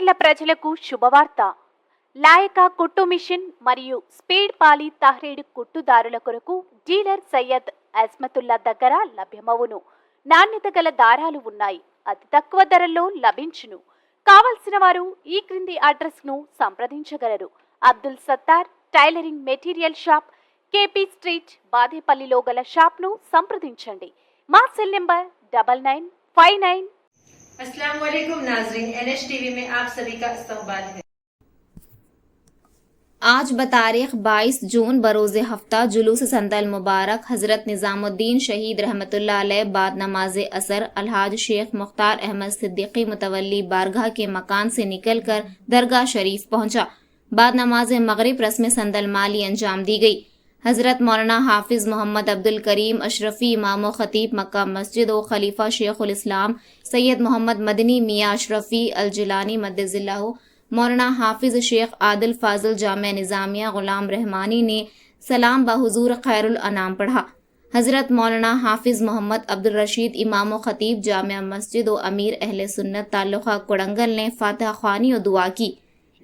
మాచర్ల ప్రజలకు శుభవార్త. లాయక కుట్టు మిషన్ మరియు స్పీడ్ పాలి తహ్రీడ్ కుట్టుదారుల కొరకు డీలర్ సయ్యద్ అజ్మతుల్లా దగ్గర లభ్యమవును. నాణ్యత గల దారాలు ఉన్నాయి. అతి తక్కువ ధరల్లో లభించును. కావలసిన వారు ఈ క్రింది అడ్రస్ ను సంప్రదించగలరు. Abdul Sattar tailoring material shop, KP street, బాదేపల్లిలో గల షాప్ ను సంప్రదించండి. మా సెల్ నంబర్ 9959। अस्सलाम वालेकुम नाज़रीन, NH टीवी में आप सभी का इस्तकबाल है। आज बतारीख 22 जून बरोज़ हफ्ता जुलूस संतल मुबारक हज़रत निज़ामुद्दीन शहीद रहमतुल्लाह अलैह बाद नमाज असर अलहाज शेख मुख्तार अहमद सिद्दीकी मुतवल्ली बारगाह के मकान से निकलकर दरगाह शरीफ पहुंचा। बाद नमाज मगरिब रस्म संदल माली अंजाम दी गई। हज़रत मौलाना हाफिज़ मोहम्मद अब्दुल करीम अशरफी इमाम ख़तीब मक्का मस्जिद व खलीफा शेखुल इस्लाम सैयद मोहम्मद मदनी मियाँ अशरफी अल जिलानी मद्दज़िल्लाहु, मौलाना हाफिज़ शेख आदिल फाजिल जामिया निज़ामिया ग़ुलाम रहमानी ने सलाम बहुज़ूर खैरुल अनाम पढ़ा। हज़रत मौलाना हाफिज़ मोहम्मद अब्दुल रशीद इमाम ख़तीब जामिया मस्जिद व अमीर अहले सुन्नत ताल्लुक़ा कुड़ंगल ने फातिहा ख़्वानी और दुआ की।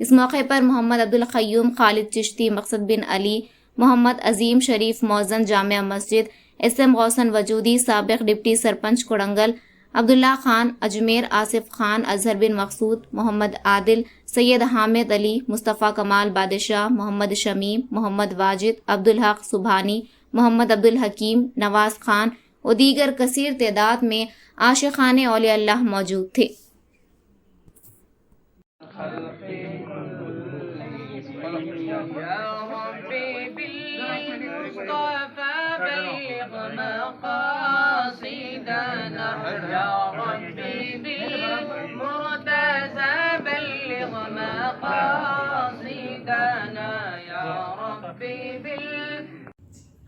इस मौके पर मोहम्मद अब्दुल क़य्यूम खालिद चिश्ती, मक़सद बिन अली, मोहम्मद अजीम शरीफ मौज़न जामिया मस्जिद, SM गौसन वजूदी, साबिक़ डिप्टी सरपंच कुड़ंगल, अब्दुल्ला खान अजमेर, आसिफ खान, अजहर बिन मकसूद, मोहम्मद आदिल, सैयद हामिद अली, मुस्तफ़ा कमाल बादशाह, मोहम्मद शमीम, मोहम्मद वाजिद, अब्दुल हक सुबहानी, मोहम्मद अब्दुल हकीम, नवाज खान और दीगर कसीर तादाद में आशिक़ाने औलिया अल्लाह मौजूद थे।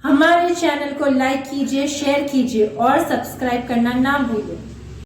हमारे चैनल को लाइक कीजिए, शेयर कीजिए और सब्सक्राइब करना ना भूलिए।